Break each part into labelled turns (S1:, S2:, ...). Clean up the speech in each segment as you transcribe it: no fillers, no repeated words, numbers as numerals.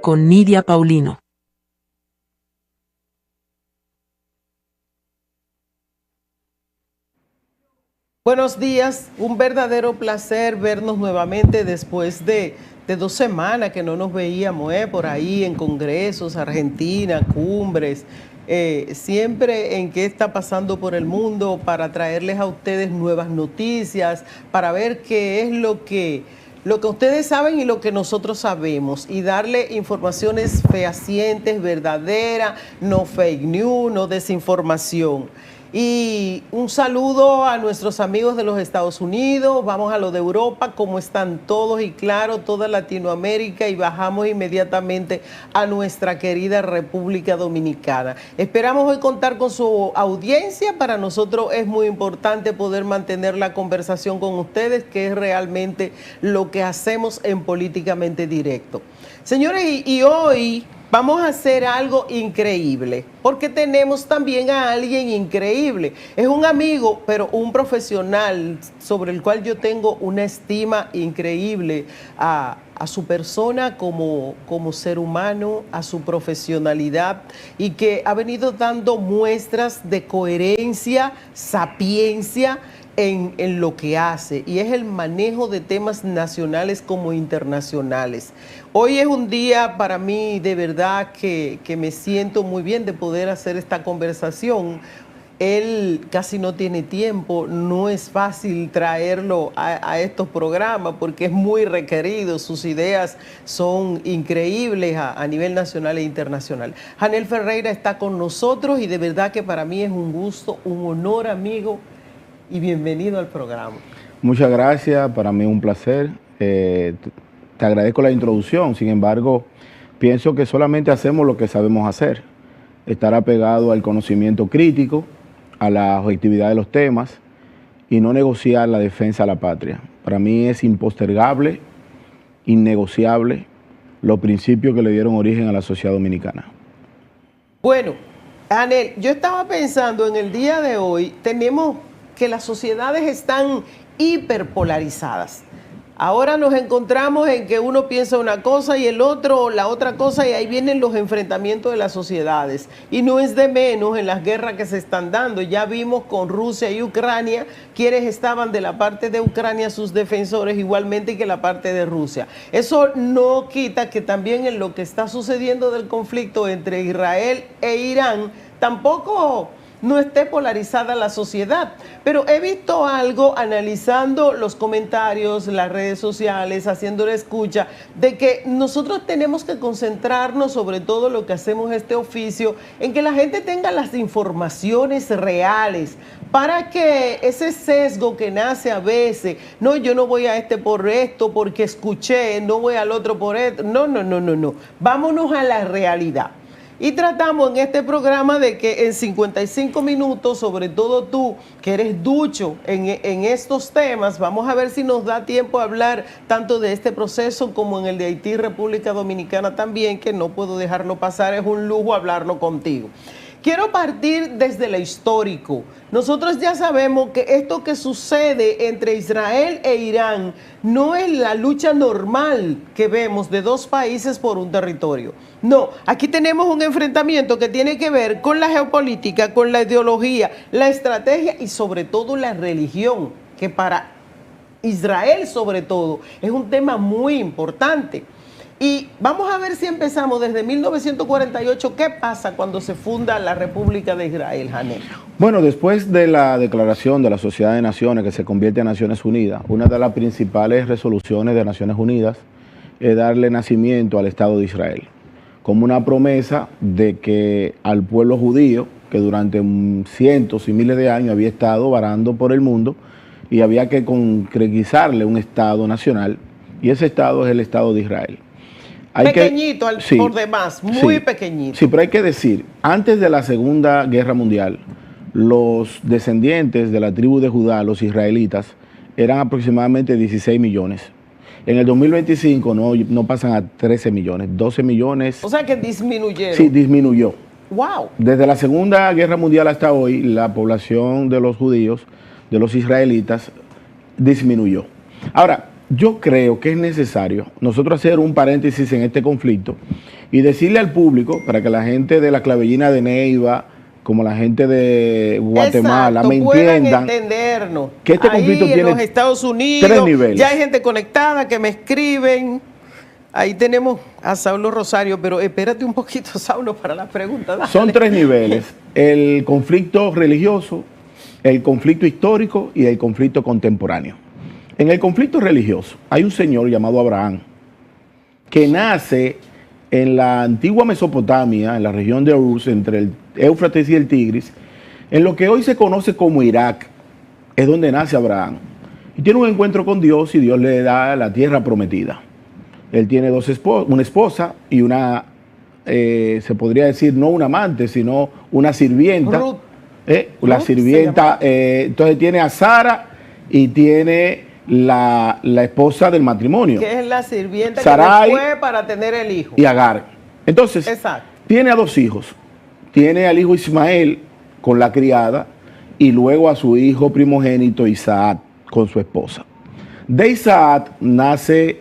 S1: con Nidia Paulino.
S2: Buenos días, un verdadero placer vernos nuevamente después de 2 semanas que no nos veíamos por ahí en congresos, Argentina, cumbres, siempre en qué está pasando por el mundo para traerles a ustedes nuevas noticias, para ver qué es lo que ustedes saben y lo que nosotros sabemos y darle informaciones fehacientes, verdaderas, no fake news, no desinformación. Y un saludo a nuestros amigos de los Estados Unidos, vamos a lo de Europa, cómo están todos y claro, toda Latinoamérica y bajamos inmediatamente a nuestra querida República Dominicana. Esperamos hoy contar con su audiencia, para nosotros es muy importante poder mantener la conversación con ustedes, que es realmente lo que hacemos en Políticamente Directo. Señores, y hoy vamos a hacer algo increíble, porque tenemos también a alguien increíble. Es un amigo, pero un profesional sobre el cual yo tengo una estima increíble a su persona como ser humano, a su profesionalidad, y que ha venido dando muestras de coherencia, sapiencia, en lo que hace, y es el manejo de temas nacionales como internacionales. Hoy es un día para mí de verdad que me siento muy bien de poder hacer esta conversación. Él casi no tiene tiempo, no es fácil traerlo a estos programas porque es muy requerido, sus ideas son increíbles a nivel nacional e internacional. Janel Ferreira está con nosotros y de verdad que para mí es un gusto, un honor, amigo, y bienvenido al programa.
S3: Muchas gracias, para mí es un placer. Te agradezco la introducción, sin embargo, pienso que solamente hacemos lo que sabemos hacer, estar apegado al conocimiento crítico, a la objetividad de los temas y no negociar la defensa a la patria. Para mí es impostergable, innegociable, los principios que le dieron origen a la sociedad dominicana.
S2: Bueno, Janel, yo estaba pensando en el día de hoy, tenemos que las sociedades están hiperpolarizadas. Ahora nos encontramos en que uno piensa una cosa y el otro la otra cosa, y ahí vienen los enfrentamientos de las sociedades. Y no es de menos en las guerras que se están dando. Ya vimos con Rusia y Ucrania, quienes estaban de la parte de Ucrania, sus defensores, igualmente que la parte de Rusia. Eso no quita que también en lo que está sucediendo del conflicto entre Israel e Irán, tampoco no esté polarizada la sociedad, pero he visto algo analizando los comentarios, las redes sociales, haciendo la escucha, de que nosotros tenemos que concentrarnos, sobre todo lo que hacemos este oficio, en que la gente tenga las informaciones reales, para que ese sesgo que nace a veces, no, yo no voy a este por esto, porque escuché, no voy al otro por esto, no, vámonos a la realidad. Y tratamos en este programa de que en 55 minutos, sobre todo tú, que eres ducho en estos temas, vamos a ver si nos da tiempo a hablar tanto de este proceso como en el de Haití, República Dominicana también, que no puedo dejarlo pasar, es un lujo hablarlo contigo. Quiero partir desde lo histórico. Nosotros ya sabemos que esto que sucede entre Israel e Irán no es la lucha normal que vemos de dos países por un territorio. No, aquí tenemos un enfrentamiento que tiene que ver con la geopolítica, con la ideología, la estrategia y sobre todo la religión, que para Israel sobre todo es un tema muy importante. Y vamos a ver si empezamos desde 1948. ¿Qué pasa cuando se funda la República de Israel, Janel?
S3: Bueno, después de la declaración de la Sociedad de Naciones, que se convierte en Naciones Unidas, una de las principales resoluciones de Naciones Unidas es darle nacimiento al Estado de Israel, como una promesa de que al pueblo judío, que durante cientos y miles de años había estado varando por el mundo, y había que concretizarle un Estado nacional, y ese Estado es el Estado de Israel.
S2: Pequeñito por demás, muy pequeñito.
S3: Sí, pero hay que decir, antes de la Segunda Guerra Mundial, los descendientes de la tribu de Judá, los israelitas, eran aproximadamente 16 millones. En el 2025 no pasan a 13 millones, 12 millones.
S2: O sea que disminuyeron.
S3: Sí, disminuyó.
S2: ¡Wow!
S3: Desde la Segunda Guerra Mundial hasta hoy, la población de los judíos, de los israelitas, disminuyó. Ahora, yo creo que es necesario nosotros hacer un paréntesis en este conflicto y decirle al público, para que la gente de la Clavellina de Neiva, como la gente de Guatemala,
S2: exacto,
S3: me
S2: puedan
S3: entiendan
S2: entendernos.
S3: que este conflicto
S2: Ahí
S3: tiene
S2: en los Estados Unidos,
S3: 3 niveles.
S2: ya hay gente conectada que me escriben. Ahí tenemos a Saulo Rosario, pero espérate un poquito, Saulo, para las preguntas. Dale.
S3: Son 3 niveles: el conflicto religioso, el conflicto histórico y el conflicto contemporáneo. En el conflicto religioso hay un señor llamado Abraham que nace en la antigua Mesopotamia, en la región de Ur, entre el Éufrates y el Tigris, en lo que hoy se conoce como Irak. Es donde nace Abraham. Y tiene un encuentro con Dios y Dios le da la tierra prometida. Él tiene una esposa y una, se podría decir, no un amante, sino una sirvienta.
S2: Ruth.
S3: La sirvienta, entonces tiene a Sara y tiene la esposa del matrimonio.
S2: Que es la sirvienta
S3: Sarai,
S2: que fue para tener el hijo.
S3: Y Agar. Entonces,
S2: exacto,
S3: tiene a 2 hijos. Tiene al hijo Ismael con la criada y luego a su hijo primogénito Isaac con su esposa. De Isaac nace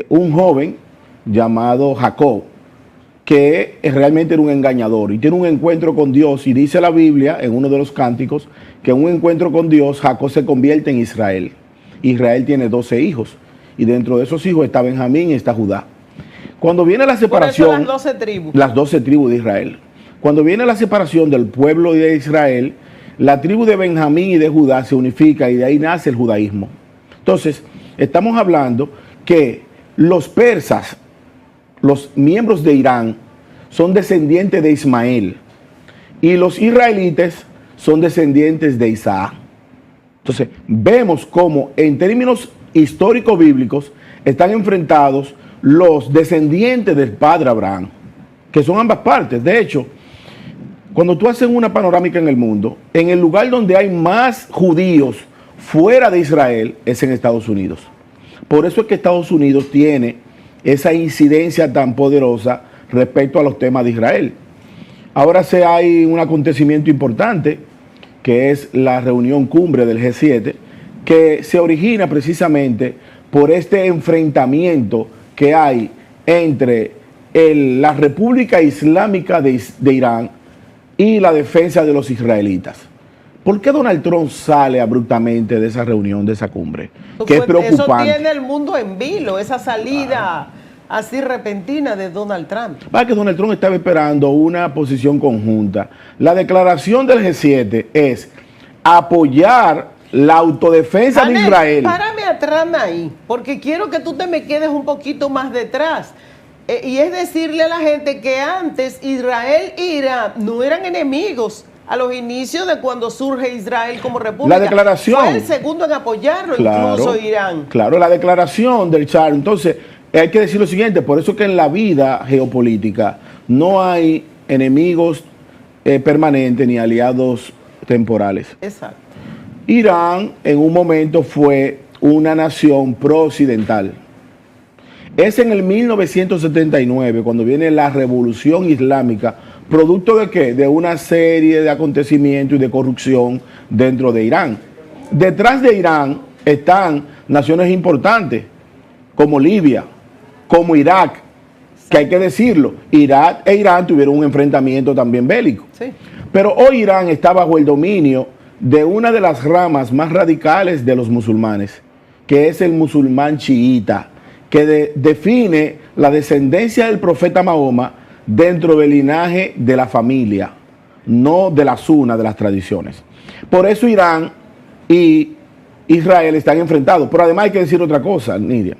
S3: un joven llamado Jacob, que realmente era un engañador y tiene un encuentro con Dios, y dice la Biblia en uno de los cánticos que en un encuentro con Dios Jacob se convierte en Israel. Israel tiene 12 hijos y dentro de esos hijos está Benjamín y está Judá. Cuando viene la separación,
S2: por eso las 12 tribus.
S3: Las 12 tribus de Israel. Cuando viene la separación del pueblo de Israel, la tribu de Benjamín y de Judá se unifica y de ahí nace el judaísmo. Entonces, estamos hablando que los persas, los miembros de Irán, son descendientes de Ismael y los israelitas son descendientes de Isaac. Entonces, vemos cómo en términos históricos bíblicos están enfrentados los descendientes del padre Abraham, que son ambas partes. De hecho, cuando tú haces una panorámica en el mundo, en el lugar donde hay más judíos fuera de Israel es en Estados Unidos. Por eso es que Estados Unidos tiene esa incidencia tan poderosa respecto a los temas de Israel. Ahora hay un acontecimiento importante, que es la reunión cumbre del G7, que se origina precisamente por este enfrentamiento que hay entre la República Islámica de Irán y la defensa de los israelitas. ¿Por qué Donald Trump sale abruptamente de esa reunión, de esa cumbre? Que es preocupante.
S2: Eso tiene el mundo en vilo, esa salida así repentina de Donald Trump.
S3: Va que Donald Trump estaba esperando una posición conjunta. La declaración del G7 es apoyar la autodefensa de Israel.
S2: Párame atrás ahí, porque quiero que tú te me quedes un poquito más detrás. Y es decirle a la gente que antes Israel e Irán no eran enemigos a los inicios de cuando surge Israel como república.
S3: La declaración.
S2: Fue el segundo en apoyarlo, claro, incluso Irán.
S3: Claro, la declaración del Char. Entonces, hay que decir lo siguiente, por eso que en la vida geopolítica no hay enemigos permanentes ni aliados temporales.
S2: Exacto.
S3: Irán en un momento fue una nación pro-occidental. Es en el 1979 cuando viene la revolución islámica, producto de ¿qué? De una serie de acontecimientos y de corrupción dentro de Irán. Detrás de Irán están naciones importantes como Libia, como Irak, que hay que decirlo, Irak e Irán tuvieron un enfrentamiento también bélico.
S2: Sí.
S3: Pero hoy Irán está bajo el dominio de una de las ramas más radicales de los musulmanes, que es el musulmán chiita, que define la descendencia del profeta Mahoma dentro del linaje de la familia, no de la suna, de las tradiciones. Por eso Irán y Israel están enfrentados. Pero además hay que decir otra cosa, Nidia.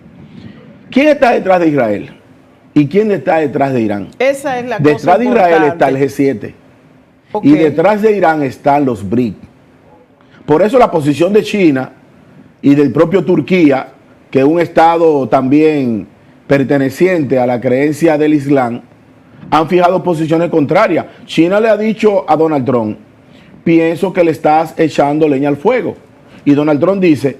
S3: ¿Quién está detrás de Israel? ¿Y quién está detrás de Irán?
S2: Esa es la cosa
S3: Detrás de Israel está el
S2: importante.
S3: G7.
S2: Okay.
S3: Y detrás de Irán están los BRIC. Por eso la posición de China y del propio Turquía, que es un estado también perteneciente a la creencia del Islam, han fijado posiciones contrarias. China le ha dicho a Donald Trump, pienso que le estás echando leña al fuego. Y Donald Trump dice,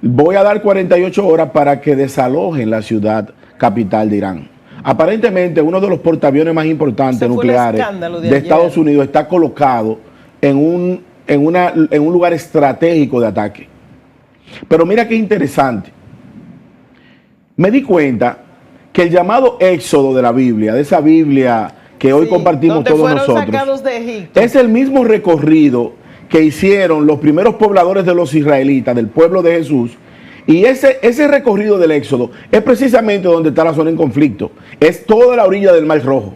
S3: voy a dar 48 horas para que desalojen la ciudad capital de Irán. Aparentemente uno de los portaaviones más importantes nucleares de Estados Unidos está colocado en un lugar estratégico de ataque. Pero mira qué interesante. me di cuenta que el llamado éxodo de la Biblia, de esa Biblia que hoy compartimos todos nosotros,
S2: sacados de Egipto,
S3: es el mismo recorrido que hicieron los primeros pobladores de los israelitas, del pueblo de Jesús. Y ese recorrido del éxodo es precisamente donde está la zona en conflicto. Es toda la orilla del Mar Rojo.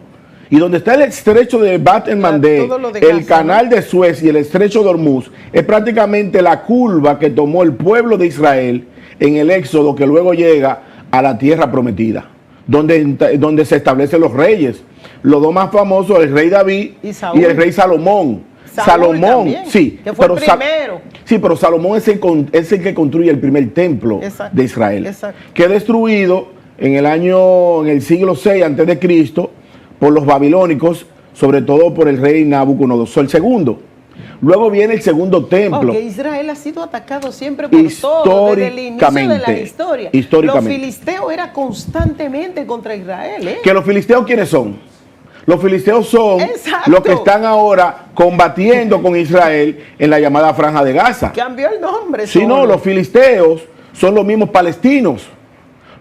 S3: Y donde está el estrecho de Bab el-Mandeb, el canal de Suez y el estrecho de Hormuz, es prácticamente la curva que tomó el pueblo de Israel en el éxodo que luego llega a la tierra prometida, donde se establecen los reyes. Los dos más famosos, el rey David y el rey Salomón. Salomón, también, sí,
S2: que fue el primero.
S3: Sí, pero Salomón es el que construye el primer templo de Israel, que es destruido en el siglo VI antes de Cristo por los babilónicos, sobre todo por el rey Nabucodonosor II. Luego viene el segundo templo.
S2: Porque Israel ha sido atacado siempre por todo, desde el inicio de la historia.
S3: Históricamente.
S2: Los filisteos eran constantemente contra Israel.
S3: ¿Que los filisteos quiénes son? Los filisteos son los que están ahora combatiendo con Israel en la llamada Franja de Gaza.
S2: Cambió el nombre.
S3: Si no, los filisteos son los mismos palestinos.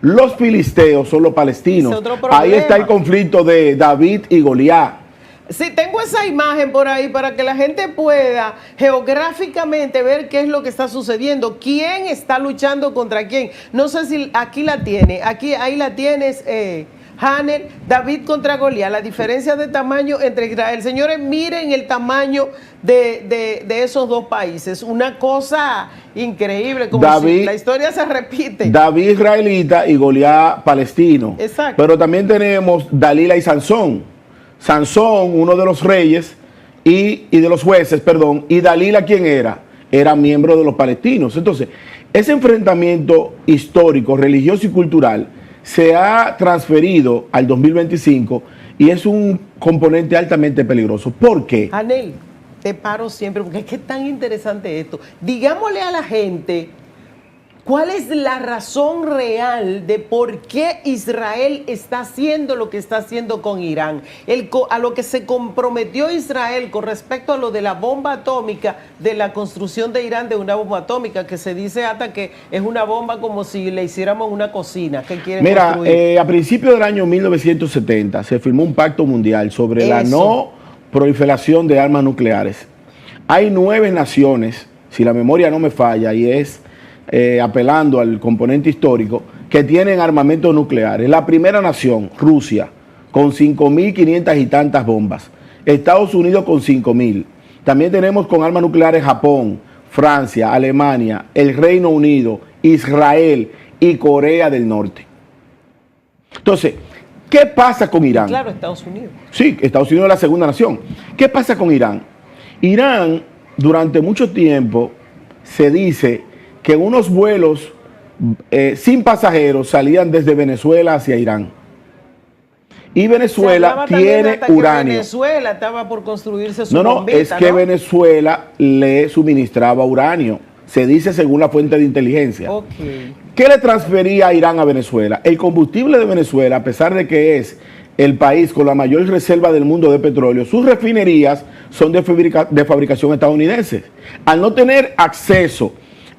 S3: Los filisteos son los palestinos. Ahí está el conflicto de David y Goliat.
S2: Sí, tengo esa imagen por ahí para que la gente pueda geográficamente ver qué es lo que está sucediendo, quién está luchando contra quién. No sé si aquí la tiene, ahí la tienes, Hanel, David contra Goliat, la diferencia de tamaño entre Israel. Señores, miren el tamaño de esos dos países, una cosa increíble, como David, si la historia se repite.
S3: David israelita y Goliat palestino.
S2: Exacto.
S3: Pero también tenemos Dalila y Sansón. Sansón, uno de los reyes y de los jueces, perdón, y Dalila, ¿quién era? Era miembro de los palestinos. Entonces, ese enfrentamiento histórico, religioso y cultural se ha transferido al 2025 y es un componente altamente peligroso. ¿Por qué?
S2: Hanel, te paro siempre porque es que es tan interesante esto. Digámosle a la gente cuál es la razón real de por qué Israel está haciendo lo que está haciendo con Irán. A lo que se comprometió Israel con respecto a lo de la bomba atómica, de la construcción de Irán de una bomba atómica, que se dice hasta que es una bomba como si le hiciéramos una cocina que quieren construir.
S3: A principios del año 1970 se firmó un pacto mundial sobre la no proliferación de armas nucleares. Hay 9 naciones, si la memoria no me falla, y es apelando al componente histórico, que tienen armamentos nucleares. La primera nación, Rusia, con 5.500 y tantas bombas. Estados Unidos con 5.000. También tenemos con armas nucleares Japón, Francia, Alemania, el Reino Unido, Israel y Corea del Norte. Entonces, ¿qué pasa con Irán?
S2: Claro, Estados Unidos.
S3: Sí, Estados Unidos es la segunda nación. ¿Qué pasa con Irán? Irán, durante mucho tiempo, se dice que unos vuelos sin pasajeros salían desde Venezuela hacia Irán. Y Venezuela tiene uranio.
S2: Venezuela estaba por construirse su
S3: bombita, es que Venezuela le suministraba uranio. Se dice según la fuente de inteligencia. ¿Qué le transfería a Irán a Venezuela? El combustible de Venezuela, a pesar de que es el país con la mayor reserva del mundo de petróleo, sus refinerías son de fabricación estadounidense. Al no tener acceso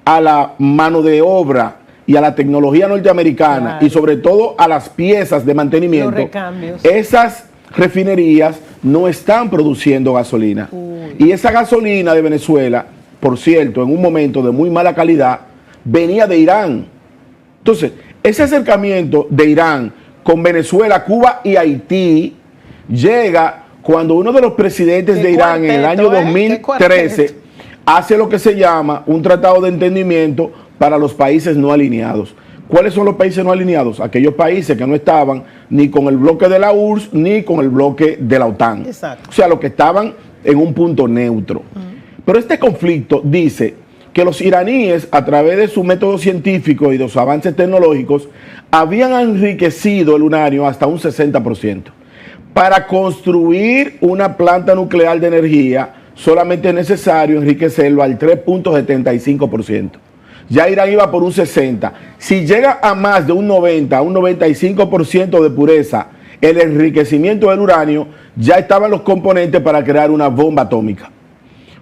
S3: a la mano de obra y a la tecnología norteamericana, y sobre todo a las piezas de mantenimiento, esas refinerías no están produciendo gasolina. Y esa gasolina de Venezuela, por cierto, en un momento de muy mala calidad, venía de Irán. Entonces, ese acercamiento de Irán con Venezuela, Cuba y Haití llega cuando uno de los presidentes de Irán en el año 2013 hace lo que se llama un tratado de entendimiento para los países no alineados. ¿Cuáles son los países no alineados? Aquellos países que no estaban ni con el bloque de la URSS ni con el bloque de la OTAN.
S2: Exacto.
S3: O sea, los que estaban en un punto neutro. Pero este conflicto dice que los iraníes, a través de su método científico y de sus avances tecnológicos, habían enriquecido el uranio hasta un 60%. Para construir una planta nuclear de energía, solamente es necesario enriquecerlo al 3.75%. Ya Irán iba por un 60%. Si llega a más de un 90, a un 95% de pureza, el enriquecimiento del uranio, ya estaban los componentes para crear una bomba atómica.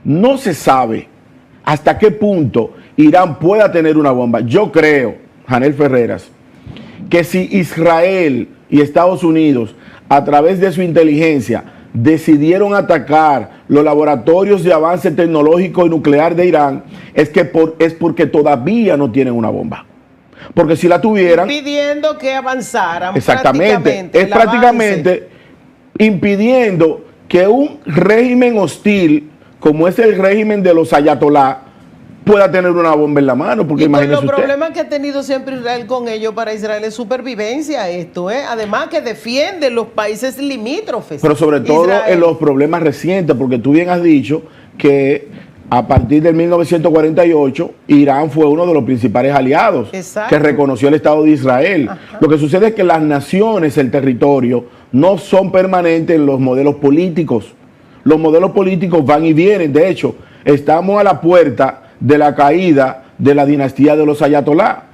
S3: No se sabe hasta qué punto Irán pueda tener una bomba. Yo creo, Hanel Ferreras, que si Israel y Estados Unidos, a través de su inteligencia, decidieron atacar los laboratorios de avance tecnológico y nuclear de Irán, es porque todavía no tienen una bomba. Porque si la tuvieran...
S2: Pidiendo que avanzaran.
S3: Exactamente. Es prácticamente impidiendo que un régimen hostil, como es el régimen de los ayatolá, pueda tener una bomba en la mano, porque imagínese usted.
S2: Los problemas que ha tenido siempre Israel con ello, para Israel es supervivencia esto, además que defiende los países limítrofes.
S3: Pero sobre todo Israel, en los problemas recientes, porque tú bien has dicho que a partir del 1948 Irán fue uno de los principales aliados. Exacto. Que reconoció el Estado de Israel. Ajá. Lo que sucede es que las naciones, el territorio, no son permanentes en los modelos políticos. Los modelos políticos van y vienen. De hecho, estamos a la puerta de la caída de la dinastía de los ayatolá.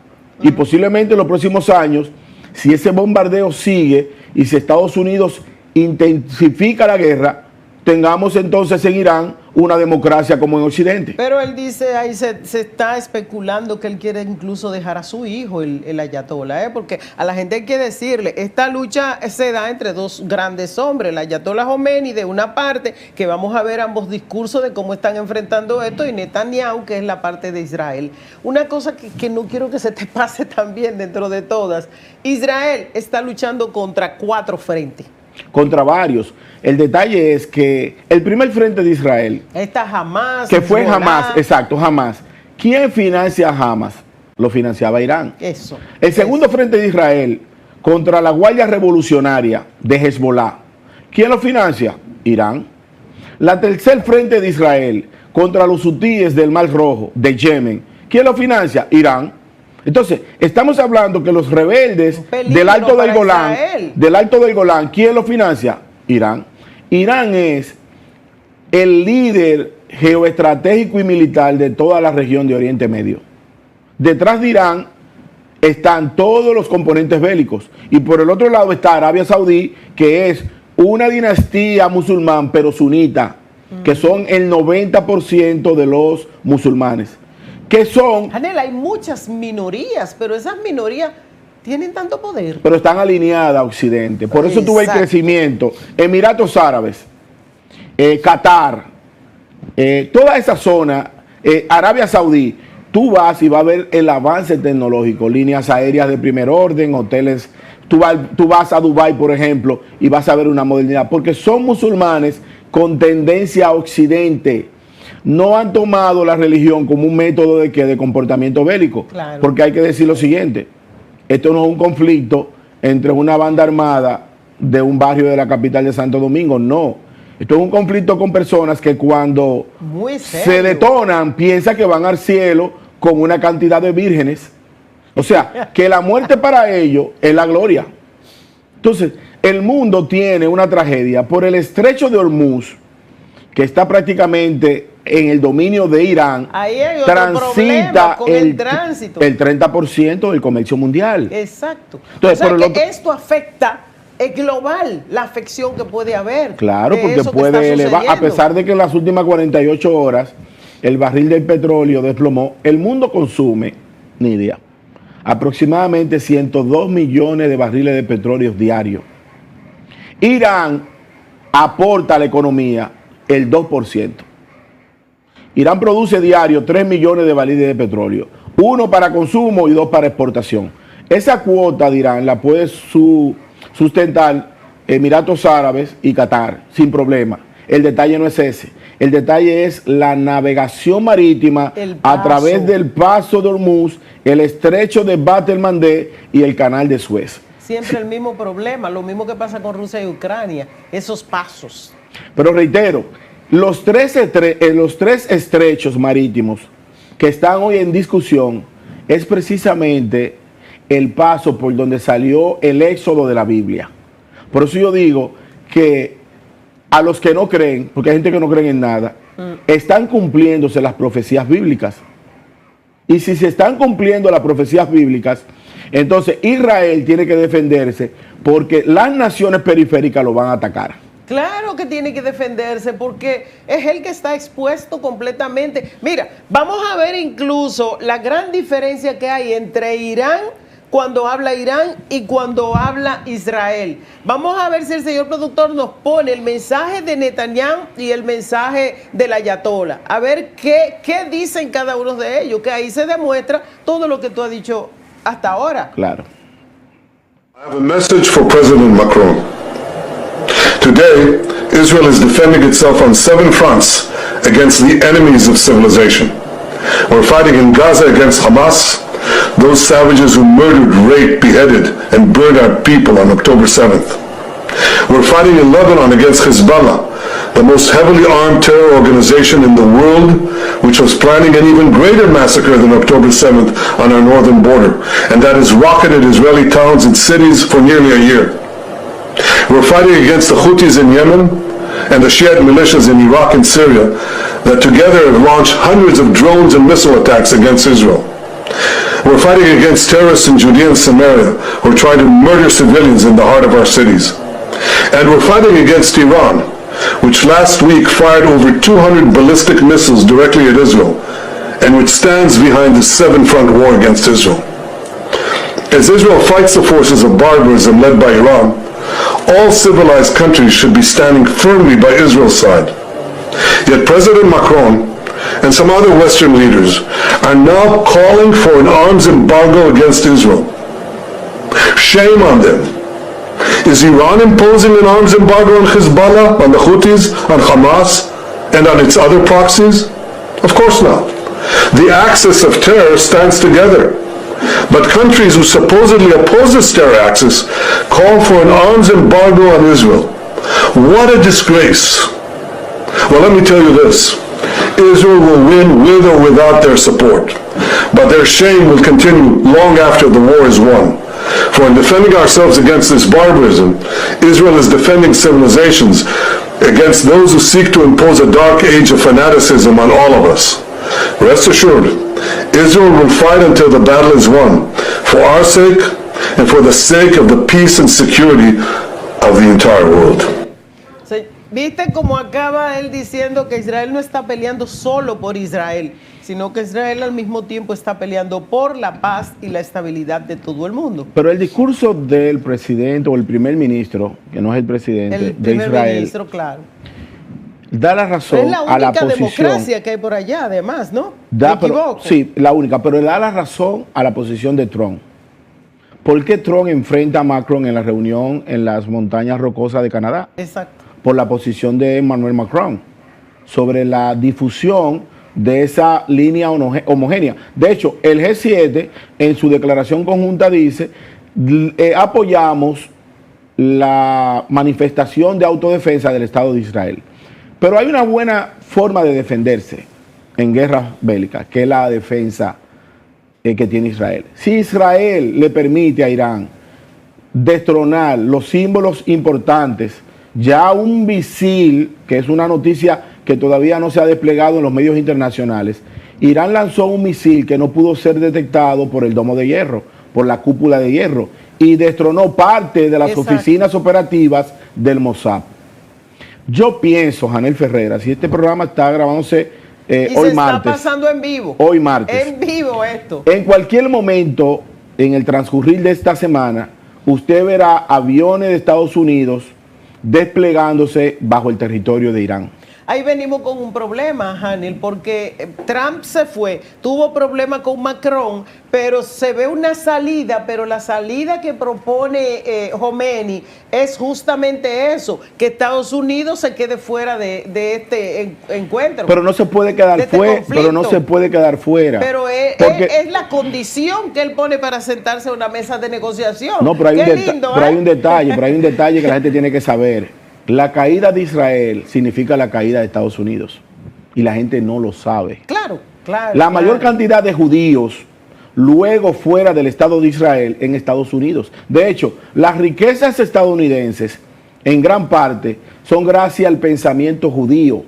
S3: Y posiblemente en los próximos años, si ese bombardeo sigue y si Estados Unidos intensifica la guerra, tengamos entonces en Irán una democracia como en Occidente.
S2: Pero él dice, ahí se está especulando que él quiere incluso dejar a su hijo, el ayatolá, porque a la gente hay que decirle, esta lucha se da entre dos grandes hombres, el ayatolá Jomeini de una parte, que vamos a ver ambos discursos de cómo están enfrentando esto, y Netanyahu, que es la parte de Israel. Una cosa que no quiero que se te pase también dentro de todas, Israel está luchando contra 4 frentes.
S3: Contra varios. El detalle es que el primer frente de Israel,
S2: esta Hamas,
S3: que fue Hamas, exacto, Hamas. ¿Quién financia a Hamas? Lo financiaba Irán.
S2: Eso.
S3: El segundo frente de Israel contra la Guardia Revolucionaria de Hezbollah. ¿Quién lo financia? Irán. La tercer frente de Israel contra los hutíes del Mar Rojo, de Yemen. ¿Quién lo financia? Irán. Entonces, estamos hablando que los rebeldes del Alto del Golán, ¿quién lo financia? Irán. Irán es el líder geoestratégico y militar de toda la región de Oriente Medio. Detrás de Irán están todos los componentes bélicos. Y por el otro lado está Arabia Saudí, que es una dinastía musulmán, pero sunita, que son el 90% de los musulmanes. Que son...
S2: Janel, hay muchas minorías, pero esas minorías tienen tanto poder.
S3: Pero están alineadas a Occidente. Por eso tuve el crecimiento. Emiratos Árabes, Qatar, toda esa zona, Arabia Saudí, tú vas y vas a ver el avance tecnológico, líneas aéreas de primer orden, hoteles. Tú vas a Dubái, por ejemplo, y vas a ver una modernidad, porque son musulmanes con tendencia a Occidente. No han tomado la religión como un método de comportamiento bélico. Claro. Porque hay que decir lo siguiente, esto no es un conflicto entre una banda armada de un barrio de la capital de Santo Domingo, no. Esto es un conflicto con personas que cuando se detonan piensan que van al cielo con una cantidad de vírgenes. O sea, que la muerte para ellos es la gloria. Entonces, el mundo tiene una tragedia por el estrecho de Hormuz, que está prácticamente en el dominio de Irán.
S2: Ahí hay otro problema con el tránsito.
S3: El 30% del comercio mundial.
S2: Exacto. Entonces, o sea, que esto afecta, es global, la afección que puede haber.
S3: Claro, porque puede elevar, a pesar de que en las últimas 48 horas el barril del petróleo desplomó, el mundo consume, Nidia, aproximadamente 102 millones de barriles de petróleo diarios. Irán aporta a la economía el 2%. Irán produce diario 3 millones de barriles de petróleo, 1 para consumo y 2 para exportación. Esa cuota de Irán la puede sustentar Emiratos Árabes y Qatar sin problema. El detalle no es ese. El detalle es la navegación marítima a través del paso de Hormuz, el estrecho de Bab el-Mandeb y el canal de Suez.
S2: Siempre el mismo problema, lo mismo que pasa con Rusia y Ucrania, esos pasos.
S3: Pero reitero, los tres estrechos marítimos que están hoy en discusión es precisamente el paso por donde salió el éxodo de la Biblia. Por eso yo digo que a los que no creen, porque hay gente que no cree en nada, están cumpliéndose las profecías bíblicas. Y si se están cumpliendo las profecías bíblicas, entonces Israel tiene que defenderse porque las naciones periféricas lo van a atacar.
S2: Claro que tiene que defenderse porque es el que está expuesto completamente. Mira, vamos a ver incluso la gran diferencia que hay entre Irán cuando habla Irán y cuando habla Israel. Vamos a ver si el señor productor nos pone el mensaje de Netanyahu y el mensaje del Ayatollah. A ver qué dicen cada uno de ellos, que ahí se demuestra todo lo que tú has dicho hasta ahora.
S3: Claro.
S1: I have a message for President Macron. Today, Israel is defending itself on 7 fronts against the enemies of civilization. We're fighting in Gaza against Hamas, those savages who murdered, raped, beheaded, and burned our people on October 7th. We're fighting in Lebanon against Hezbollah, the most heavily armed terror organization in the world, which was planning an even greater massacre than October 7th on our northern border, and that has rocketed Israeli towns and cities for nearly a year. We're fighting against the Houthis in Yemen and the Shiite militias in Iraq and Syria that together have launched hundreds of drones and missile attacks against Israel. We're fighting against terrorists in Judea and Samaria who are trying to murder civilians in the heart of our cities. And we're fighting against Iran, which last week fired over 200 ballistic missiles directly at Israel, and which stands behind the 7-front war against Israel. As Israel fights the forces of barbarism led by Iran, all civilized countries should be standing firmly by Israel's side. Yet President Macron and some other Western leaders are now calling for an arms embargo against Israel. Shame on them. Is Iran imposing an arms embargo on Hezbollah, on the Houthis, on Hamas, and on its other proxies? Of course not. The axis of terror stands together. But countries who supposedly oppose this terror axis call for an arms embargo on Israel. What a disgrace. Well, let me tell you this. Israel will win with or without their support. But their shame will continue long after the war is won. For in defending ourselves against this barbarism, Israel is defending civilizations against those who seek to impose a dark age of fanaticism on all of us. Rest assured, Israel will fight until the battle is won, for our sake and for the sake of the peace and security of the entire world.
S2: ¿Viste cómo acaba él diciendo que Israel no está peleando solo por Israel, sino que Israel al mismo tiempo está peleando por la paz y la estabilidad de todo el mundo?
S3: Pero el discurso del presidente o el primer ministro, que no es el presidente
S2: El
S3: de
S2: primer
S3: Israel,
S2: ministro, claro.
S3: da la razón
S2: Es la
S3: a la
S2: única
S3: posición.
S2: democracia que hay por allá, además, ¿no?
S3: ¿Me
S2: equivoco?
S3: Sí, la única, pero da la razón a la posición de Trump. ¿Por qué Trump enfrenta a Macron en la reunión en las montañas rocosas de Canadá?
S2: Exacto.
S3: Por la posición de Emmanuel Macron sobre la difusión de esa línea homogénea. De hecho, el G7 en su declaración conjunta dice, apoyamos la manifestación de autodefensa del Estado de Israel. Pero hay una buena forma de defenderse en guerras bélicas, que es la defensa que tiene Israel. Si Israel le permite a Irán destronar los símbolos importantes, ya un misil, que es una noticia que todavía no se ha desplegado en los medios internacionales, Irán lanzó un misil que no pudo ser detectado por el domo de hierro, por la cúpula de hierro, y destronó parte de las
S2: Exacto.
S3: oficinas operativas del Mossad. Yo pienso, Janel Ferreira, si este programa está grabándose hoy martes.
S2: Está pasando en vivo.
S3: Hoy martes.
S2: En vivo esto.
S3: En cualquier momento, en el transcurrir de esta semana, usted verá aviones de Estados Unidos desplegándose bajo el territorio de Irán.
S2: Ahí venimos con un problema, Hanel, porque Trump se fue, tuvo problemas con Macron, pero se ve una salida, pero la salida que propone Khomeini es justamente eso, que Estados Unidos se quede fuera de este encuentro.
S3: Pero no se puede quedar fuera, pero no se puede quedar fuera.
S2: Pero es la condición que él pone para sentarse a una mesa de negociación.
S3: No, pero hay un detalle que la gente tiene que saber. La caída de Israel significa la caída de Estados Unidos y la gente no lo sabe.
S2: Claro.
S3: La mayor cantidad de judíos luego fuera del Estado de Israel en Estados Unidos. De hecho, las riquezas estadounidenses en gran parte son gracias al pensamiento judío.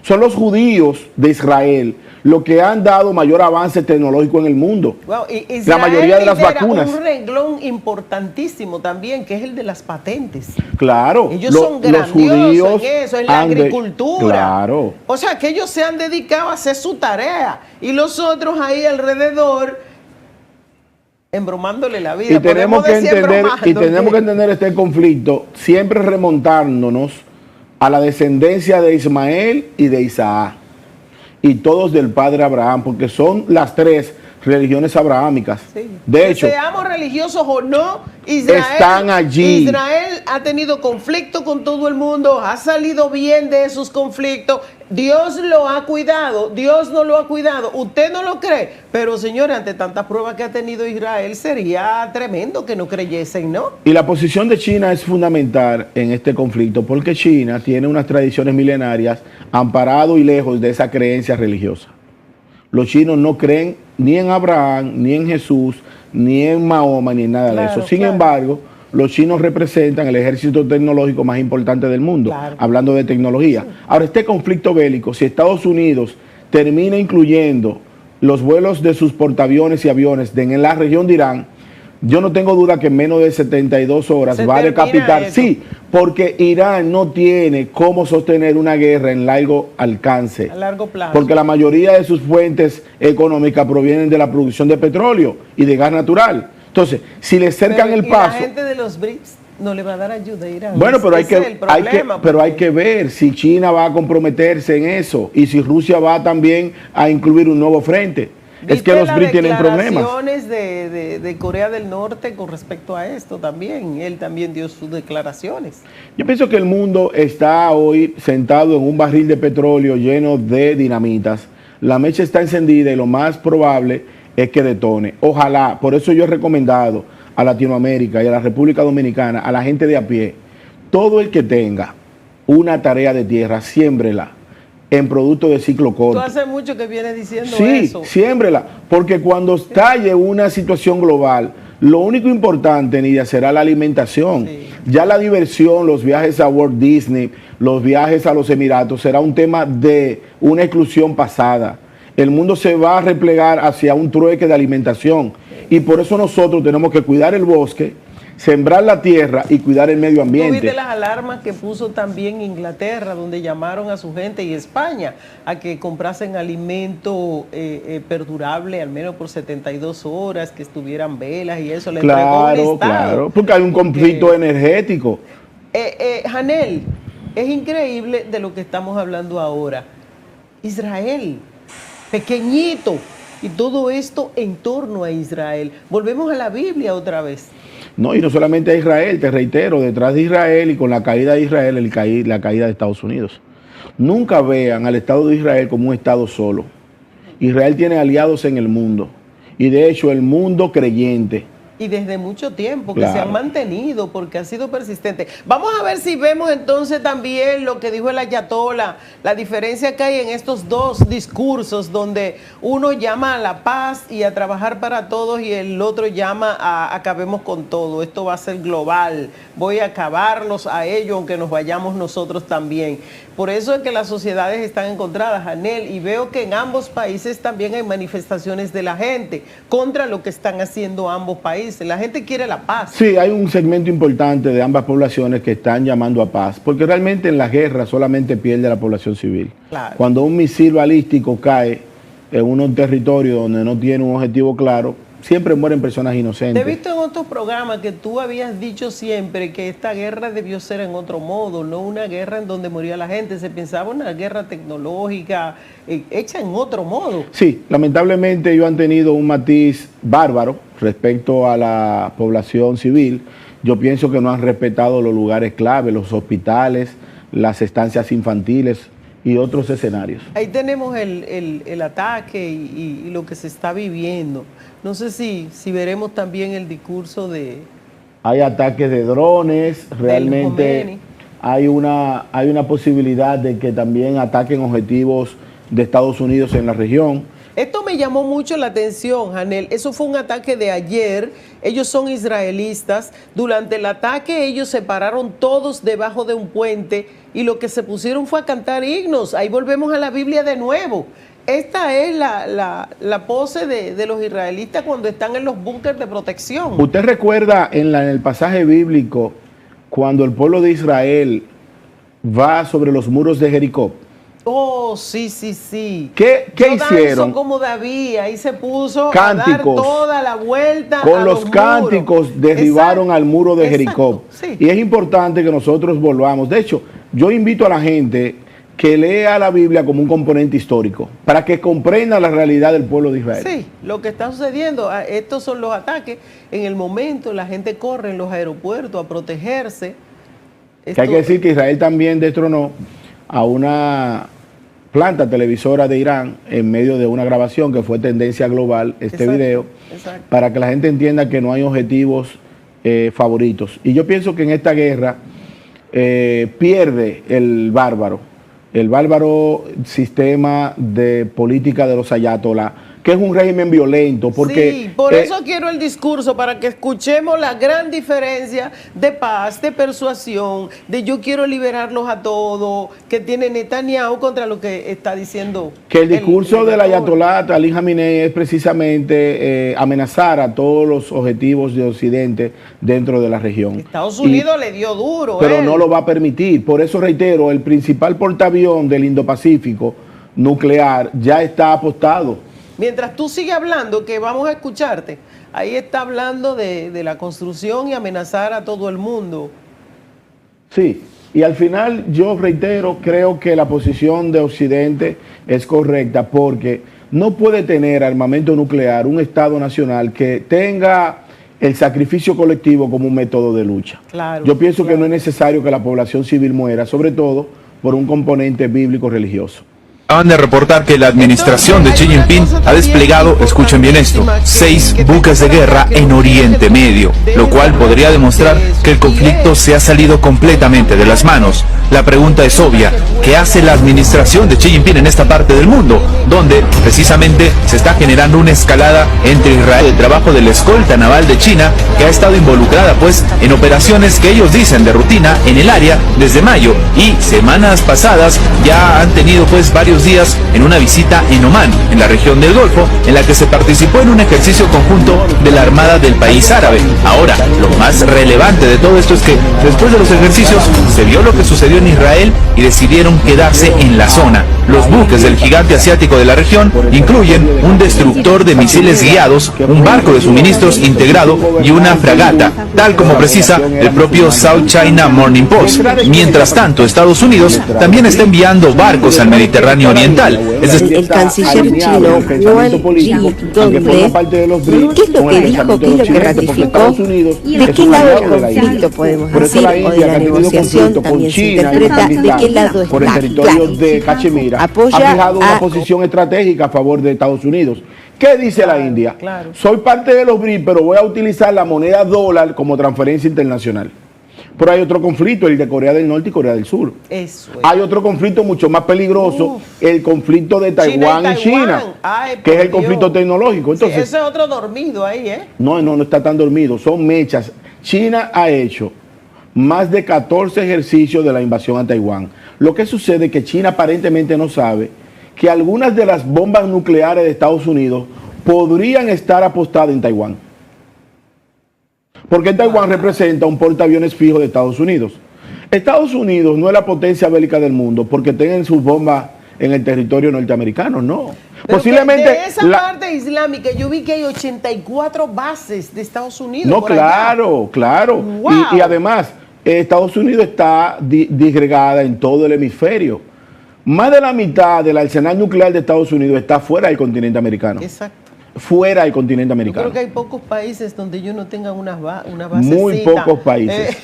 S3: Son los judíos de Israel los que han dado mayor avance tecnológico en el mundo.
S2: Wow,
S3: la mayoría de las vacunas.
S2: Un renglón importantísimo también, que es el de las patentes.
S3: Claro.
S2: Ellos son grandiosos en eso, en la agricultura.
S3: Claro.
S2: O sea, que ellos se han dedicado a hacer su tarea. Y los otros ahí alrededor embromándole la vida.
S3: Y tenemos
S2: Podemos
S3: que
S2: decir
S3: entender,
S2: embromándole.
S3: este conflicto siempre remontándonos a la descendencia de Ismael y de Isaac, y todos del padre Abraham, porque son las tres religiones abrahámicas.
S2: Sí.
S3: De hecho,
S2: seamos religiosos o no, Israel,
S3: están allí.
S2: Israel ha tenido conflicto con todo el mundo, ha salido bien de esos conflictos. Dios lo ha cuidado, Dios no lo ha cuidado. Usted no lo cree, pero señores, ante tantas pruebas que ha tenido Israel, sería tremendo que no creyesen, ¿no?
S3: y la posición de China es fundamental en este conflicto, porque China tiene unas tradiciones milenarias amparado y lejos de esa creencia religiosa. Los chinos no creen ni en Abraham, ni en Jesús, ni en Mahoma, ni en nada de eso. Sin embargo, los chinos representan el ejército tecnológico más importante del mundo, hablando de tecnología. Sí. Ahora, este conflicto bélico, si Estados Unidos termina incluyendo los vuelos de sus portaaviones y aviones en la región de Irán, yo no tengo duda que en menos de 72 horas va a decapitar. Sí, porque Irán no tiene cómo sostener una guerra en largo alcance.
S2: A largo plazo.
S3: Porque la mayoría de sus fuentes económicas provienen de la producción de petróleo y de gas natural. Entonces, si le cercan el paso...
S2: la gente de los BRICS no le va a dar ayuda a Irán.
S3: Bueno, pero hay que ver si China va a comprometerse en eso y si Rusia va también a incluir un nuevo frente. Es que los BRICS tienen problemas.
S2: Declaraciones de Corea del Norte con respecto a esto también. Él también dio sus declaraciones.
S3: Yo pienso que el mundo está hoy sentado en un barril de petróleo lleno de dinamitas. La mecha está encendida y lo más probable es que detone. Ojalá, por eso yo he recomendado a Latinoamérica y a la República Dominicana, a la gente de a pie, todo el que tenga una tarea de tierra, siémbrela en producto de ciclo corto.
S2: Tú hace mucho que vienes diciendo
S3: Sí,
S2: eso.
S3: siémbrela, porque cuando estalle una situación global, lo único importante, Nidia, será la alimentación. Sí. Ya la diversión, los viajes a Walt Disney, los viajes a los Emiratos, será un tema de una exclusión pasada. El mundo se va a replegar hacia un trueque de alimentación. Y por eso nosotros tenemos que cuidar el bosque, sembrar la tierra y cuidar el medio ambiente.
S2: ¿Tú viste las alarmas que puso también Inglaterra, donde llamaron a su gente, y España, a que comprasen alimento perdurable, al menos por 72 horas, que estuvieran velas y eso? Le
S3: claro, claro, porque hay un conflicto energético.
S2: Janel, es increíble de lo que estamos hablando ahora. Israel, pequeñito, y todo esto en torno a Israel. Volvemos a la Biblia otra vez.
S3: No, y no solamente a Israel, te reitero, detrás de Israel y con la caída de Israel, la caída de Estados Unidos. Nunca vean al Estado de Israel como un Estado solo. Israel tiene aliados en el mundo, y de hecho el mundo creyente.
S2: Y desde mucho tiempo, que se han mantenido, porque ha sido persistente. Vamos a ver si vemos entonces también lo que dijo el ayatolá, la diferencia que hay en estos dos discursos, donde uno llama a la paz y a trabajar para todos, y el otro llama a acabemos con todo. Esto va a ser global, voy a acabarlos a ellos, aunque nos vayamos nosotros también. Por eso es que las sociedades están encontradas, Janel, y veo que en ambos países también hay manifestaciones de la gente contra lo que están haciendo ambos países. La gente quiere la paz. Sí, hay un segmento importante de ambas poblaciones que están llamando a paz, porque realmente en la guerra solamente pierde la población civil. Claro. Cuando un misil balístico cae en un territorio donde no tiene un objetivo claro, siempre mueren personas inocentes. Te he visto en otros programas que tú habías dicho siempre que esta guerra debió ser en otro modo, no una guerra en donde moría la gente. Se pensaba una guerra tecnológica hecha en otro modo.
S3: Sí, lamentablemente ellos han tenido un matiz bárbaro respecto a la población civil. Yo pienso que no han respetado los lugares clave, los hospitales, las estancias infantiles y otros escenarios.
S2: Ahí tenemos el ataque y lo que se está viviendo. No sé si veremos también el discurso de...
S3: Hay ataques de drones, realmente hay una posibilidad de que también ataquen objetivos de Estados Unidos en la región.
S2: Esto me llamó mucho la atención, Janel. Eso fue un ataque de ayer. Ellos son israelitas. Durante el ataque ellos se pararon todos debajo de un puente y lo que se pusieron fue a cantar himnos. Ahí volvemos a la Biblia de nuevo. Esta es la pose de los israelitas cuando están en los búnkers de protección.
S3: ¿Usted recuerda en el pasaje bíblico cuando el pueblo de Israel va sobre los muros de Jericó?
S2: Oh, sí, sí, sí.
S3: ¿Qué
S2: Yo
S3: hicieron?
S2: danzo como David, ahí se puso
S3: Cánticos.
S2: a dar toda la vuelta
S3: Con
S2: a
S3: los
S2: muros.
S3: cánticos derribaron al muro de Jericó.
S2: Sí.
S3: Y es importante que nosotros volvamos. De hecho, yo invito a la gente que lea la Biblia como un componente histórico, para que comprenda la realidad del pueblo de Israel.
S2: Sí, lo que está sucediendo, estos son los ataques. En el momento la gente corre en los aeropuertos a protegerse.
S3: Que hay que decir que Israel también destronó a una planta televisora de Irán en medio de una grabación que fue tendencia global, este
S2: Exacto,
S3: video,
S2: exacto.
S3: para que la gente entienda que no hay objetivos favoritos. Y yo pienso que en esta guerra pierde el bárbaro sistema de política de los ayatolás, que es un régimen violento. Porque,
S2: sí, por eso quiero el discurso, para que escuchemos la gran diferencia de paz, de persuasión, de yo quiero liberarlos a todos, que tiene Netanyahu contra lo que está diciendo.
S3: Que el discurso del ayatolá Ali Khamenei es precisamente amenazar a todos los objetivos de Occidente dentro de la región.
S2: Estados Unidos le dio duro.
S3: Pero no lo va a permitir. Por eso reitero, el principal portaavión del Indo-Pacífico nuclear ya está apostado.
S2: Mientras tú sigues hablando, que vamos a escucharte, ahí está hablando de la construcción y amenazar a todo el mundo.
S3: Sí, y al final yo reitero, creo que la posición de Occidente es correcta, porque no puede tener armamento nuclear un Estado nacional que tenga el sacrificio colectivo como un método de lucha.
S2: Claro,
S3: yo pienso que no es necesario que la población civil muera, sobre todo por un componente bíblico religioso.
S4: Acaban de reportar que la administración de Xi Jinping ha desplegado, escuchen bien esto, 6 buques de guerra en Oriente Medio, lo cual podría demostrar que el conflicto se ha salido completamente de las manos. La pregunta es obvia, ¿qué hace la administración de Xi Jinping en esta parte del mundo, donde precisamente se está generando una escalada entre Israel y el trabajo de la escolta naval de China, que ha estado involucrada pues en operaciones que ellos dicen de rutina en el área desde mayo, y semanas pasadas ya han tenido pues varios días en una visita en Omán, en la región del Golfo, en la que se participó en un ejercicio conjunto de la Armada del país árabe. Ahora, lo más relevante de todo esto es que después de los ejercicios se vio lo que sucedió en Israel y decidieron quedarse en la zona. Los buques del gigante asiático de la región incluyen un destructor de misiles guiados, un barco de suministros integrado y una fragata, tal como precisa el propio South China Morning Post. Mientras tanto, Estados Unidos también está enviando barcos al Mediterráneo Oriental. Es decir,
S5: El canciller chino Wang Yi, ¿qué es lo que dijo, qué es lo que ratificó? ¿De qué lado del conflicto podemos decir, o de la negociación también se interpreta, de qué lado está?
S3: Por el territorio de Cachemira, ha
S5: apoya
S3: fijado una
S5: a
S3: posición estratégica a favor de Estados Unidos. ¿Qué dice la India?
S2: claro.
S3: Soy parte de los BRICS, pero voy a utilizar la moneda dólar como transferencia internacional. Pero hay otro conflicto, el de Corea del Norte y Corea del Sur.
S2: Eso es.
S3: Hay otro conflicto mucho más peligroso, el conflicto de Taiwán y China,
S2: Ay,
S3: que es
S2: por
S3: el conflicto
S2: Dios.
S3: tecnológico. Entonces,
S2: Sí, ese es otro dormido ahí, ¿eh?
S3: no está tan dormido, son mechas. China ha hecho más de 14 ejercicios de la invasión a Taiwán. Lo que sucede es que China aparentemente no sabe que algunas de las bombas nucleares de Estados Unidos podrían estar apostadas en Taiwán. Porque Taiwán representa un portaaviones fijo de Estados Unidos. Estados Unidos no es la potencia bélica del mundo porque tengan sus bombas en el territorio norteamericano, no.
S2: Pero
S3: Posiblemente
S2: de esa parte islámica yo vi que hay 84 bases de Estados Unidos.
S3: no,
S2: por allá.
S3: claro.
S2: Wow.
S3: Y además, Estados Unidos está disgregada en todo el hemisferio. Más de la mitad del arsenal nuclear de Estados Unidos está fuera del continente americano.
S2: Exacto.
S3: Fuera del continente
S2: Yo
S3: americano.
S2: creo que hay pocos países donde yo no tenga una base.
S3: Muy pocos países.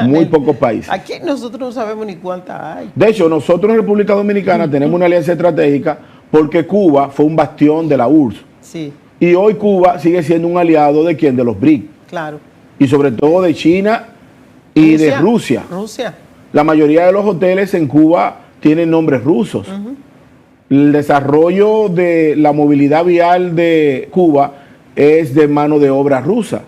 S3: Muy pocos países.
S2: Aquí nosotros no sabemos ni cuántas hay.
S3: De hecho, nosotros en República Dominicana tenemos una alianza estratégica porque Cuba fue un bastión de la URSS.
S2: Sí,
S3: Y hoy Cuba sigue siendo un aliado de quién, de los BRICS.
S2: claro.
S3: Y sobre todo de China y de Rusia.
S2: Rusia.
S3: La mayoría de los hoteles en Cuba tienen nombres rusos. El desarrollo de la movilidad vial de Cuba es de mano de obra rusa.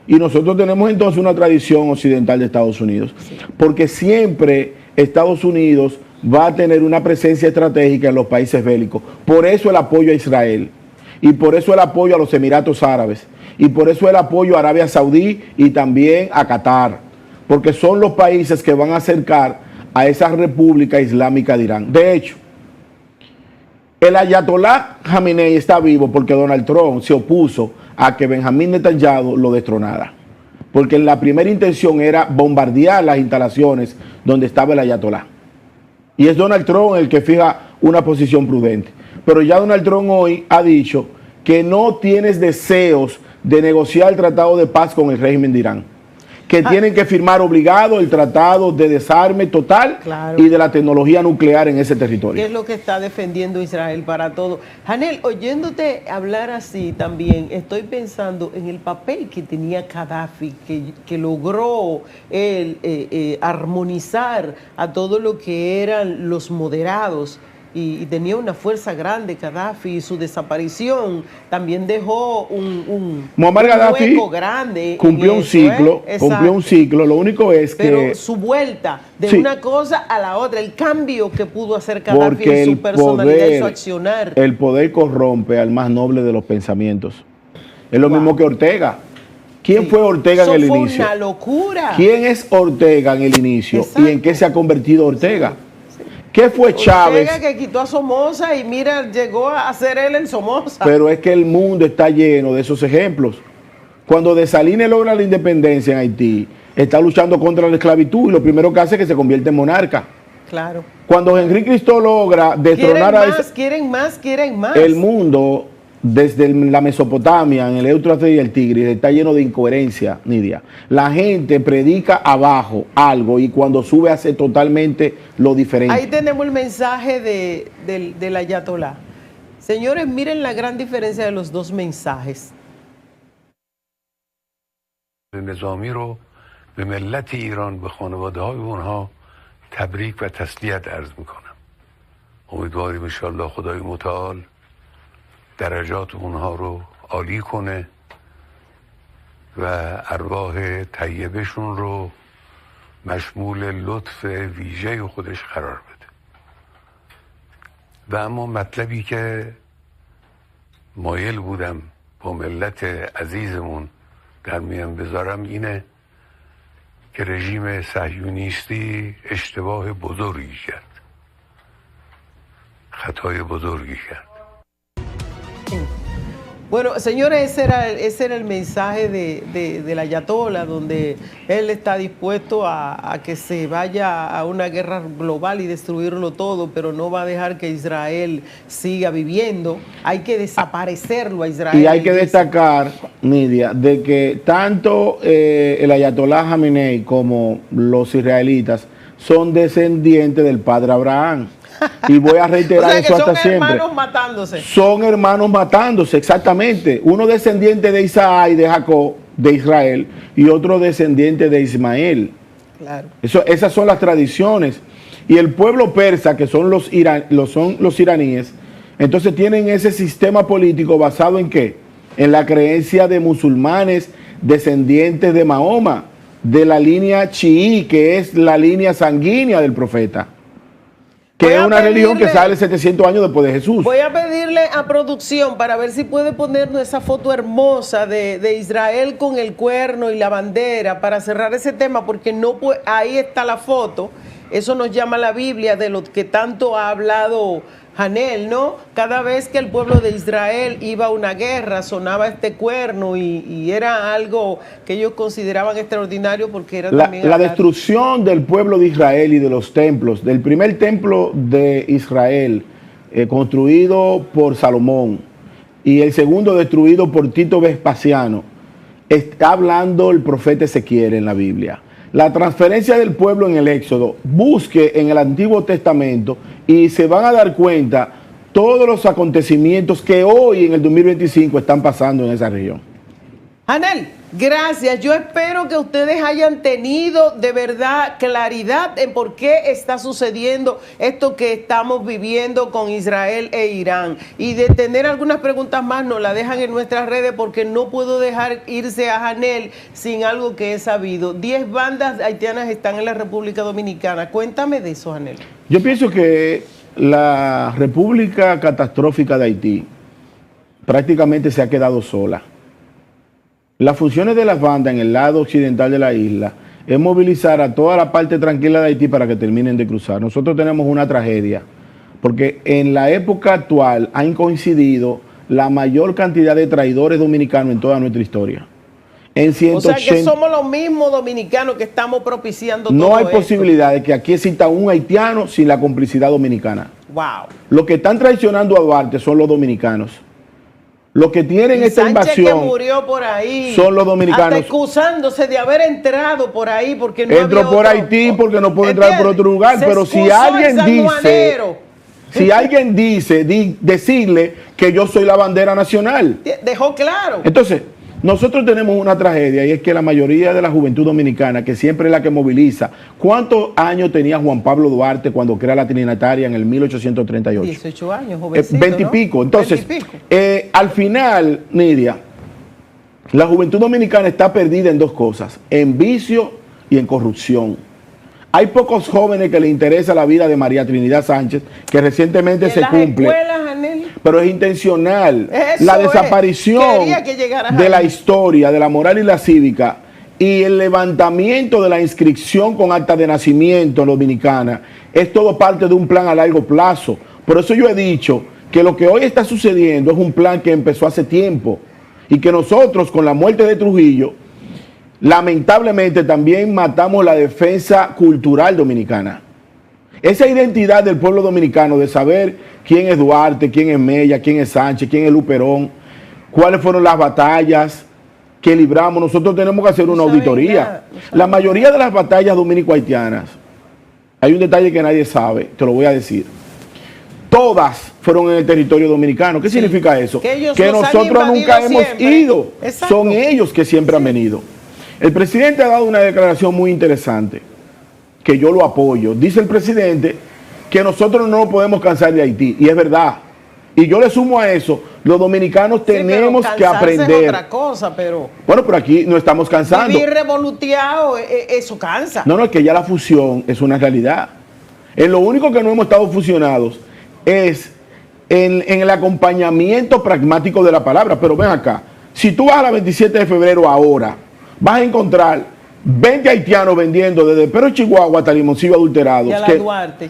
S3: Y nosotros tenemos entonces una tradición occidental de Estados Unidos. Porque siempre Estados Unidos va a tener una presencia estratégica en los países bélicos. Por eso el apoyo a Israel. Y por eso el apoyo a los Emiratos Árabes. Y por eso el apoyo a Arabia Saudí y también a Qatar. Porque son los países que van a acercar a esa República Islámica de Irán. De hecho, El ayatolá Jamenei está vivo porque Donald Trump se opuso a que Benjamín Netanyahu lo destronara. Porque la primera intención era bombardear las instalaciones donde estaba el ayatolá. Y es Donald Trump el que fija una posición prudente. Pero ya Donald Trump hoy ha dicho que no tienes deseos de negociar el tratado de paz con el régimen de Irán. Que tienen que firmar obligado el tratado de desarme total y de la tecnología nuclear en ese territorio.
S2: ¿Qué es lo que está defendiendo Israel para todo? Hanel, oyéndote hablar así también, estoy pensando en el papel que tenía Gaddafi, que logró armonizar a todo lo que eran los moderados. Y tenía una fuerza grande Gaddafi, y su desaparición también dejó un hueco grande.
S3: Cumplió un ciclo, lo único es que...
S2: Pero su vuelta de una cosa a la otra, el cambio que pudo hacer Gaddafi en su personalidad y su accionar.
S3: El poder corrompe al más noble de los pensamientos. Es lo mismo que Ortega. ¿Quién fue Ortega en el inicio?
S2: Fue una locura.
S3: ¿Quién es Ortega en el inicio? ¿Y en qué se ha convertido Ortega? ¿Qué fue Chávez?
S2: Ortega, que quitó a Somoza y mira, llegó a ser él en Somoza.
S3: Pero es que el mundo está lleno de esos ejemplos. Cuando Dessalines logra la independencia en Haití, está luchando contra la esclavitud y lo primero que hace es que se convierte en monarca.
S2: Claro.
S3: Cuando Henry Cristo logra destronar
S2: quieren más.
S3: El mundo, desde la Mesopotamia, en el Éufrates y el Tigris, está lleno de incoherencia, Nidia. La gente predica abajo algo y cuando sube hace totalmente lo diferente.
S2: Ahí tenemos el mensaje del ayatolá. Señores, miren la gran diferencia de los dos mensajes.
S6: نظامی رو به ملت ایران به خانواده‌های اونها تبریک و تسلیت عرض میکنم. امیدواریم ان شاء الله خدای متعال درجات اونها رو عالی کنه و ارواح طیبشون رو مشمول لطف ویژه خودش قرار بده. و اما مطلبی که مایل بودم با ملت عزیزمون در میان بذارم اینه که رژیم صهیونیستی اشتباه بزرگی کرد، خطای بزرگی کرد.
S2: Bueno, señores, ese era el mensaje del ayatolá, donde él está dispuesto a que se vaya a una guerra global y destruirlo todo, pero no va a dejar que Israel siga viviendo. Hay que desaparecerlo a Israel.
S3: Y hay que destacar, Nidia, de que tanto el ayatolá Jamenei como los israelitas son descendientes del padre Abraham. Y voy a reiterar eso hasta siempre.
S2: Son hermanos matándose.
S3: Son hermanos matándose, exactamente. Uno descendiente de Isaac y de Jacob, de Israel, y otro descendiente de Ismael.
S2: Claro.
S3: Esas son las tradiciones. Y el pueblo persa, que son los iraníes, entonces tienen ese sistema político basado en ¿qué? En la creencia de musulmanes descendientes de Mahoma, de la línea chií, que es la línea sanguínea del profeta. Que es una religión que sale 700 años después de Jesús.
S2: Voy a pedirle a producción para ver si puede ponernos esa foto hermosa de Israel con el cuerno y la bandera para cerrar ese tema, porque no ahí está la foto. Eso nos llama la Biblia de lo que tanto ha hablado Hanel, ¿no? Cada vez que el pueblo de Israel iba a una guerra sonaba este cuerno y era algo que ellos consideraban extraordinario porque era también...
S3: La destrucción del pueblo de Israel y de los templos, del primer templo de Israel construido por Salomón y el segundo destruido por Tito Vespasiano, está hablando el profeta Ezequiel en la Biblia. La transferencia del pueblo en el Éxodo, busque en el Antiguo Testamento y se van a dar cuenta todos los acontecimientos que hoy en el 2025 están pasando en esa región.
S2: Hanel, gracias. Yo espero que ustedes hayan tenido de verdad claridad en por qué está sucediendo esto que estamos viviendo con Israel e Irán. Y de tener algunas preguntas más nos la dejan en nuestras redes porque no puedo dejar irse a Hanel sin algo que he sabido. 10 bandas haitianas están en la República Dominicana. Cuéntame de eso, Hanel.
S3: Yo pienso que la República Catastrófica de Haití prácticamente se ha quedado sola. Las funciones de las bandas en el lado occidental de la isla es movilizar a toda la parte tranquila de Haití para que terminen de cruzar. Nosotros tenemos una tragedia porque en la época actual han coincidido la mayor cantidad de traidores dominicanos en toda nuestra historia. En 180,
S2: o sea que somos los mismos dominicanos que estamos propiciando
S3: no
S2: todo
S3: hay
S2: esto.
S3: posibilidad de que aquí exista un haitiano sin la complicidad dominicana.
S2: Wow.
S3: Los que están traicionando a Duarte son los dominicanos. Los que tienen
S2: Y
S3: esta
S2: Sánchez,
S3: invasión
S2: que murió por ahí,
S3: son los dominicanos.
S2: hasta excusándose de haber entrado por ahí porque no
S3: Entró
S2: había
S3: por
S2: otro,
S3: Haití porque no puede entrar por otro lugar.
S2: Se
S3: Pero si
S2: excusó
S3: alguien
S2: el sanjuanero.
S3: decirle que yo soy la bandera nacional.
S2: Dejó claro.
S3: Entonces, nosotros tenemos una tragedia y es que la mayoría de la juventud dominicana, que siempre es la que moviliza, ¿cuántos años tenía Juan Pablo Duarte cuando crea la Trinitaria en el 1838?
S2: 18 años, jovencito,
S3: 20 y
S2: ¿no?
S3: pico. Entonces,
S2: 20 y pico.
S3: al final, Nidia, la juventud dominicana está perdida en dos cosas, en vicio y en corrupción. Hay pocos jóvenes que le interesa la vida de María Trinidad Sánchez, que recientemente se cumple. Pero es intencional.
S2: Eso
S3: la desaparición de la historia, de la moral y la cívica, y el levantamiento de la inscripción con acta de nacimiento dominicana, es todo parte de un plan a largo plazo. Por eso yo he dicho que lo que hoy está sucediendo es un plan que empezó hace tiempo, y que nosotros, con la muerte de Trujillo, lamentablemente también matamos la defensa cultural dominicana. Esa identidad del pueblo dominicano de saber quién es Duarte, quién es Mella, quién es Sánchez, quién es Luperón, cuáles fueron las batallas que libramos. Nosotros tenemos que hacer una auditoría. La mayoría de las batallas dominico-haitianas, hay un detalle que nadie sabe, te lo voy a decir. Todas fueron en el territorio dominicano. ¿Qué significa eso? Que nosotros nunca hemos ido. Exacto. Son ellos que siempre han venido. El presidente ha dado una declaración muy interesante, que yo lo apoyo. Dice el presidente que nosotros no nos podemos cansar de Haití, y es verdad. Y yo le sumo a eso, los dominicanos tenemos que aprender.
S2: Es otra cosa, pero
S3: bueno, pero aquí no estamos cansando.
S2: Vivir revoluteado, eso cansa.
S3: No, es que ya la fusión es una realidad. En lo único que no hemos estado fusionados es en el acompañamiento pragmático de la palabra. Pero ven acá, si tú vas a la 27 de febrero ahora, vas a encontrar 20 haitianos vendiendo desde Pero Chihuahua hasta Limoncillo adulterados,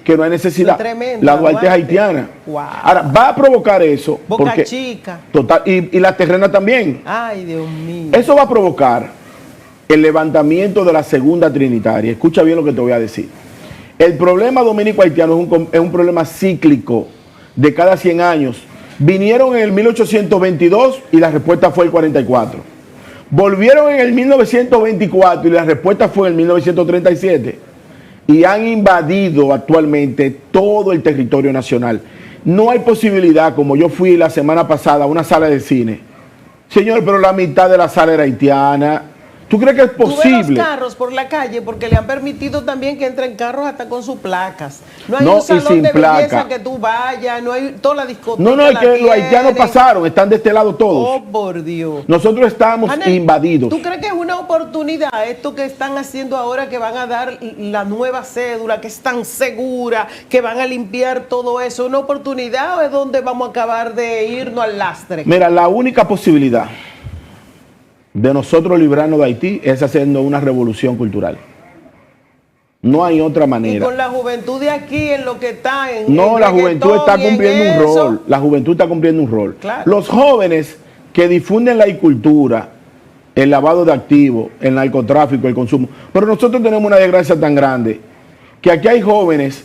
S3: que no hay necesidad. La Duarte es haitiana.
S2: Wow.
S3: Ahora, va a provocar eso.
S2: Boca Chica.
S3: Total, y la terrena también.
S2: Ay, Dios mío.
S3: Eso va a provocar el levantamiento de la segunda trinitaria. Escucha bien lo que te voy a decir. El problema dominico-haitiano es un problema cíclico de cada 100 años. Vinieron en el 1822 y la respuesta fue el 44. Volvieron en el 1924 y la respuesta fue en el 1937. Y han invadido actualmente todo el territorio nacional. No hay posibilidad, como yo fui la semana pasada a una sala de cine. Señor, pero la mitad de la sala era haitiana. ¿Tú crees que es posible?
S2: Tú ves los carros por la calle porque le han permitido también que entren carros hasta con sus placas. No hay un salón de belleza que tú vayas, no hay toda la discoteca.
S3: No, es que los haitianos pasaron, están de este lado todos.
S2: Oh, por Dios.
S3: Nosotros estamos invadidos.
S2: ¿Tú crees que es una oportunidad esto que están haciendo ahora, que van a dar la nueva cédula, que es tan segura, que van a limpiar todo eso? ¿Una oportunidad o es donde vamos a acabar de irnos al lastre?
S3: Mira, la única posibilidad de nosotros librarnos de Haití es haciendo una revolución cultural. No hay otra manera.
S2: Y con la juventud de aquí en lo que está
S3: la juventud está cumpliendo un rol. La juventud está cumpliendo un rol.
S2: Claro.
S3: Los jóvenes que difunden la cultura, el lavado de activos, el narcotráfico, el consumo. Pero nosotros tenemos una desgracia tan grande que aquí hay jóvenes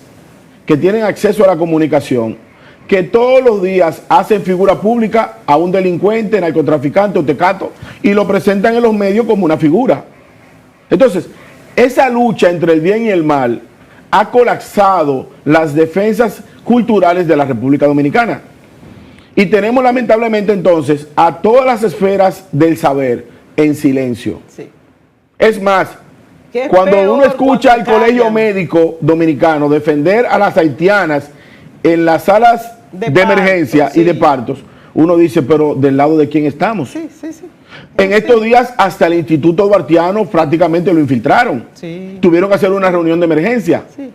S3: que tienen acceso a la comunicación, que todos los días hacen figura pública a un delincuente, narcotraficante o tecato, y lo presentan en los medios como una figura. Entonces, esa lucha entre el bien y el mal ha colapsado las defensas culturales de la República Dominicana. Y tenemos lamentablemente entonces a todas las esferas del saber en silencio. Sí. Es más, cuando uno escucha al Colegio Médico Dominicano defender a las haitianas en las salas de emergencia y de partos, uno dice, pero ¿del lado de quién estamos?
S2: Sí.
S3: En estos días hasta el Instituto Duartiano prácticamente lo infiltraron. Sí. Tuvieron que hacer una reunión de emergencia. Sí.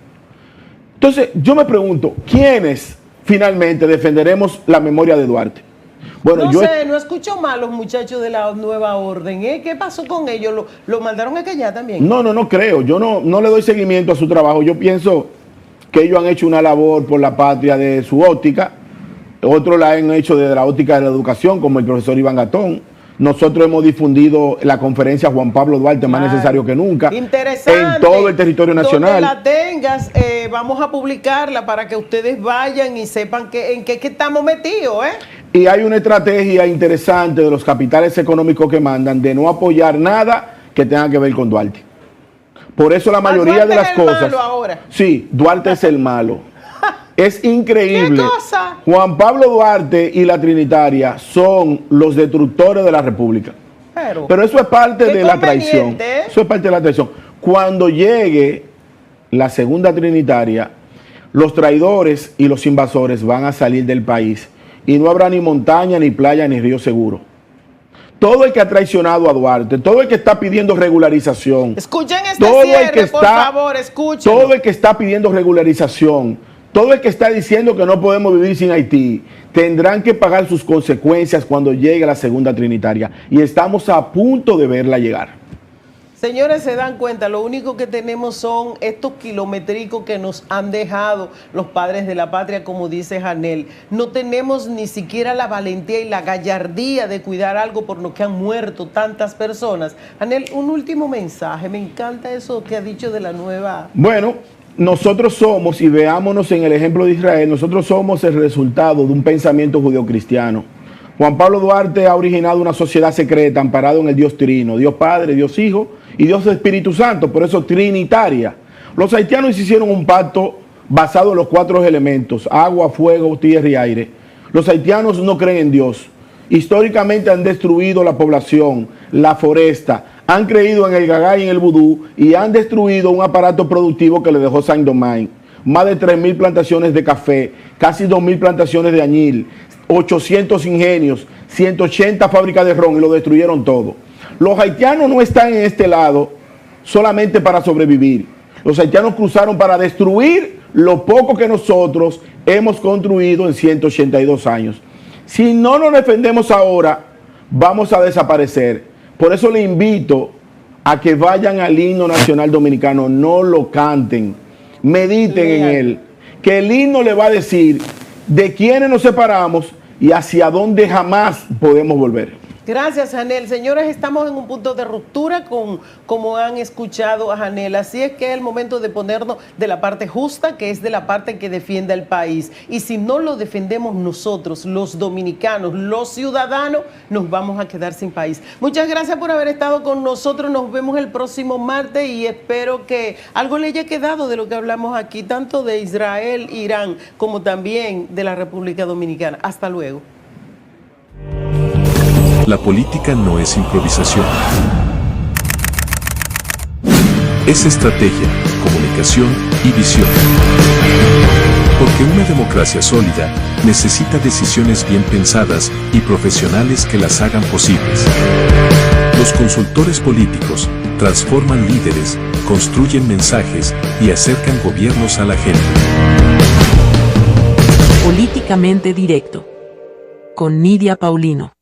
S3: Entonces, yo me pregunto, ¿quiénes finalmente defenderemos la memoria de Duarte? Bueno,
S2: no escucho mal a los muchachos de la nueva orden. ¿Qué pasó con ellos? ¿Lo mandaron a callar también?
S3: No creo. Yo no le doy seguimiento a su trabajo. Yo pienso que ellos han hecho una labor por la patria de su óptica, otros la han hecho desde la óptica de la educación, como el profesor Iván Gatón. Nosotros hemos difundido la conferencia Juan Pablo Duarte, más necesario que nunca,
S2: interesante,
S3: en todo el territorio nacional.
S2: Donde la tengas, vamos a publicarla para que ustedes vayan y sepan en qué estamos metidos,
S3: Y hay una estrategia interesante de los capitales económicos que mandan de no apoyar nada que tenga que ver con Duarte. Por eso la mayoría de las cosas...
S2: Malo ahora.
S3: Sí, Duarte es el malo. Es increíble.
S2: ¿Qué cosa?
S3: Juan Pablo Duarte y la Trinitaria son los destructores de la República. Pero eso es parte de la traición. Eso es parte de la traición. Cuando llegue la segunda Trinitaria, los traidores y los invasores van a salir del país y no habrá ni montaña, ni playa, ni río seguro. Todo el que ha traicionado a Duarte, todo el que está pidiendo regularización,
S2: escuchen este cierre, por favor, escuchen.
S3: Todo el que está pidiendo regularización, todo el que está diciendo que no podemos vivir sin Haití, tendrán que pagar sus consecuencias cuando llegue la segunda Trinitaria. Y estamos a punto de verla llegar.
S2: Señores, se dan cuenta, lo único que tenemos son estos kilométricos que nos han dejado los padres de la patria, como dice Janel. No tenemos ni siquiera la valentía y la gallardía de cuidar algo por lo que han muerto tantas personas. Janel, un último mensaje. Me encanta eso que ha dicho de la nueva...
S3: Bueno, nosotros somos, y veámonos en el ejemplo de Israel, nosotros somos el resultado de un pensamiento judeocristiano. Juan Pablo Duarte ha originado una sociedad secreta amparado en el Dios Trino, Dios Padre, Dios Hijo y Dios Espíritu Santo, por eso trinitaria. Los haitianos hicieron un pacto basado en los 4 elementos, agua, fuego, tierra y aire. Los haitianos no creen en Dios. Históricamente han destruido la población, la foresta, han creído en el gagá y en el vudú y han destruido un aparato productivo que le dejó Saint-Domingue. Más de 3.000 plantaciones de café, casi 2.000 plantaciones de añil, 800 ingenios, 180 fábricas de ron y lo destruyeron todo. Los haitianos no están en este lado solamente para sobrevivir. Los haitianos cruzaron para destruir lo poco que nosotros hemos construido en 182 años. Si no nos defendemos ahora, vamos a desaparecer. Por eso le invito a que vayan al himno nacional dominicano, no lo canten, mediten en él, que el himno le va a decir de quiénes nos separamos y hacia dónde jamás podemos volver.
S2: Gracias, Janel. Señores, estamos en un punto de ruptura como han escuchado a Janel. Así es que es el momento de ponernos de la parte justa, que es de la parte que defiende al país. Y si no lo defendemos nosotros, los dominicanos, los ciudadanos, nos vamos a quedar sin país. Muchas gracias por haber estado con nosotros. Nos vemos el próximo martes y espero que algo le haya quedado de lo que hablamos aquí, tanto de Israel, Irán, como también de la República Dominicana. Hasta luego.
S7: La política no es improvisación. Es estrategia, comunicación y visión. Porque una democracia sólida necesita decisiones bien pensadas y profesionales que las hagan posibles. Los consultores políticos transforman líderes, construyen mensajes y acercan gobiernos a la gente.
S8: Políticamente directo. Con Nidia Paulino.